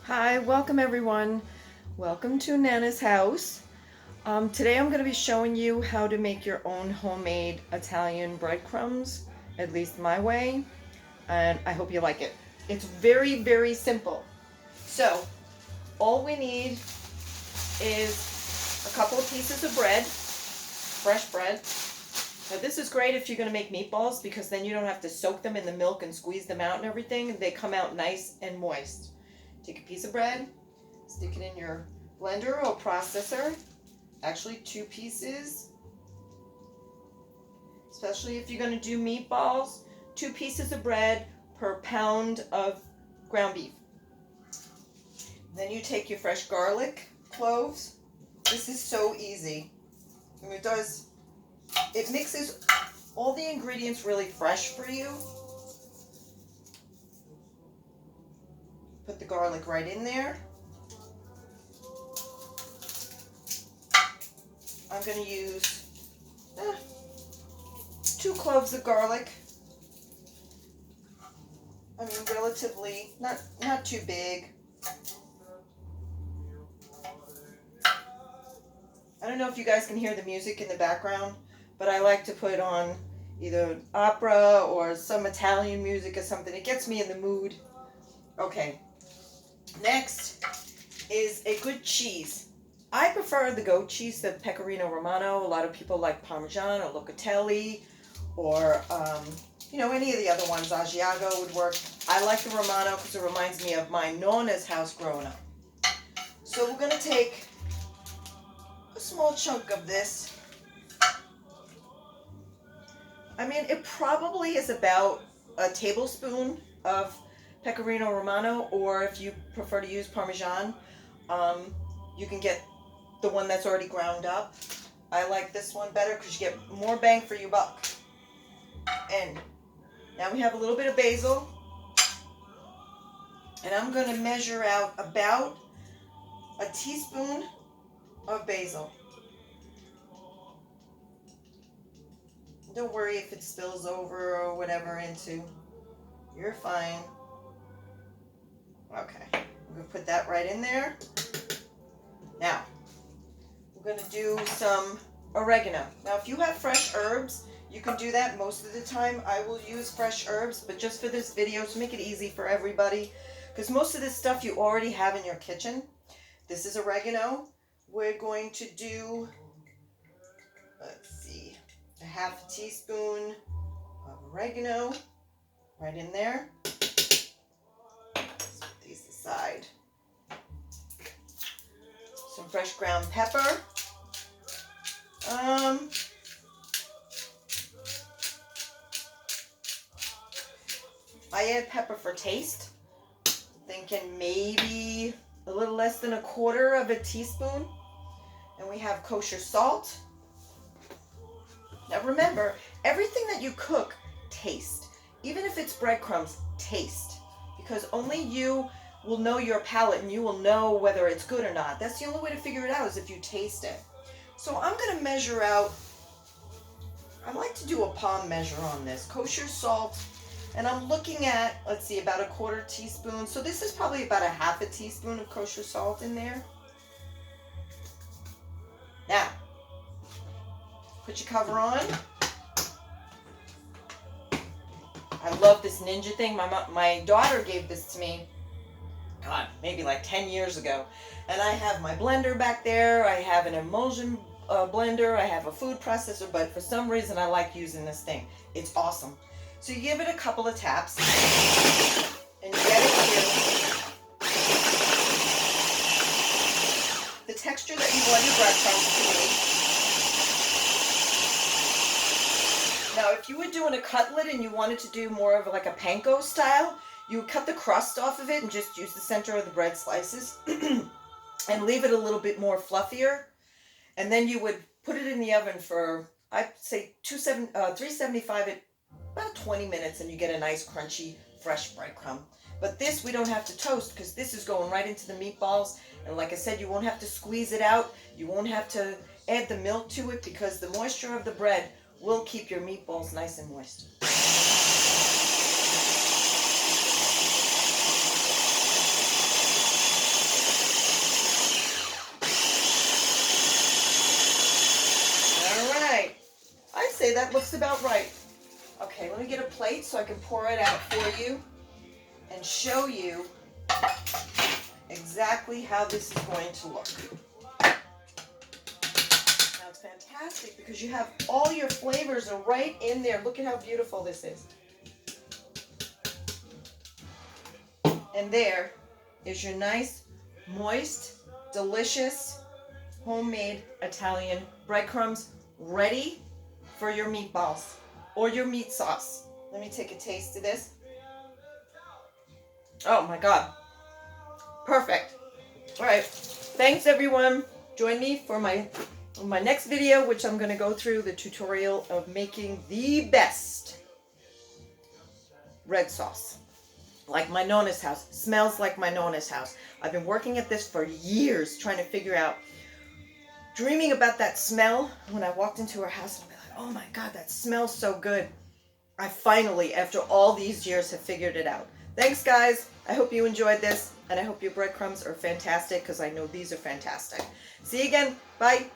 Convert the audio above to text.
Hi, welcome everyone. Welcome to Nana's house. Today I'm going to be showing you how to make your own homemade Italian breadcrumbs, at least my way, and I hope you like it. It's very, very simple. So, all we need is a couple of pieces of bread, fresh bread. Now this is great if you're going to make meatballs because then you don't have to soak them in the milk and squeeze them out and everything. They come out nice and moist. Take a piece of bread, stick it in your blender or processor. Actually, 2 pieces. Especially if you're going to do meatballs, 2 pieces of bread per pound of ground beef. Then you take your fresh garlic, cloves. This is so easy. And it mixes all the ingredients really fresh for you. Put the garlic right in there. I'm going to use 2 cloves of garlic. I mean, relatively, not too big. I don't know if you guys can hear the music in the background, but I like to put on either opera or some Italian music or something. It gets me in the mood. Okay. Next is a good cheese. I prefer the goat cheese, the Pecorino Romano. A lot of people like Parmesan or Locatelli or, any of the other ones. Asiago would work. I like the Romano because it reminds me of my Nona's house growing up. So we're going to take a small chunk of this. I mean, it probably is about a tablespoon of Pecorino Romano, or if you prefer to use Parmesan, you can get the one that's already ground up. I like this one better because you get more bang for your buck. And now we have a little bit of basil, and I'm going to measure out about a teaspoon of basil. Don't worry if it spills over or whatever into, you're fine. Okay, I'm going to put that right in there. Now, we're going to do some oregano. Now, if you have fresh herbs, you can do that most of the time. I will use fresh herbs, but just for this video, to make it easy for everybody, because most of this stuff you already have in your kitchen. This is oregano. We're going to do, let's see, a half a teaspoon of oregano right in there. Aside. Some fresh ground pepper. I add pepper for taste. Thinking maybe a little less than a quarter of a teaspoon. And we have kosher salt. Now remember, everything that you cook, taste. Even if it's breadcrumbs, taste. Because only you will know your palate and you will know whether it's good or not. That's the only way to figure it out is if you taste it. So I'm going to measure out, I like to do a palm measure on this, kosher salt, and I'm looking at, let's see, about a quarter teaspoon. So this is probably about a half a teaspoon of kosher salt in there. Now, put your cover on. I love this ninja thing. My daughter gave this to me, God, maybe like 10 years ago. And I have my blender back there. I have an emulsion blender. I have a food processor. But for some reason, I like using this thing. It's awesome. So you give it a couple of taps. And you get it here. The texture that you want your breadcrumbs to make. Now, if you were doing a cutlet and you wanted to do more of like a panko style, you would cut the crust off of it and just use the center of the bread slices and leave it a little bit more fluffier. And then you would put it in the oven for, I'd say 375 at about 20 minutes, and you get a nice crunchy, fresh breadcrumb. But this we don't have to toast because this is going right into the meatballs. And like I said, you won't have to squeeze it out. You won't have to add the milk to it because the moisture of the bread will keep your meatballs nice and moist. looks about right. Okay, let me get a plate so I can pour it out for you and show you exactly how this is going to look. Now it's fantastic because you have all your flavors are right in there. Look at how beautiful this is. And there is your nice, moist, delicious, homemade Italian breadcrumbs ready for your meatballs or your meat sauce. Let me take a taste of this. Oh my God. Perfect. All right. Thanks everyone. Join me for my next video, which I'm going to go through the tutorial of making the best red sauce. Like my Nona's house. Smells like my Nona's house. I've been working at this for years, trying to figure out, dreaming about that smell. When I walked into her house, I'd be like, oh my God, that smells so good. I finally, after all these years, have figured it out. Thanks, guys. I hope you enjoyed this, and I hope your breadcrumbs are fantastic, because I know these are fantastic. See you again. Bye.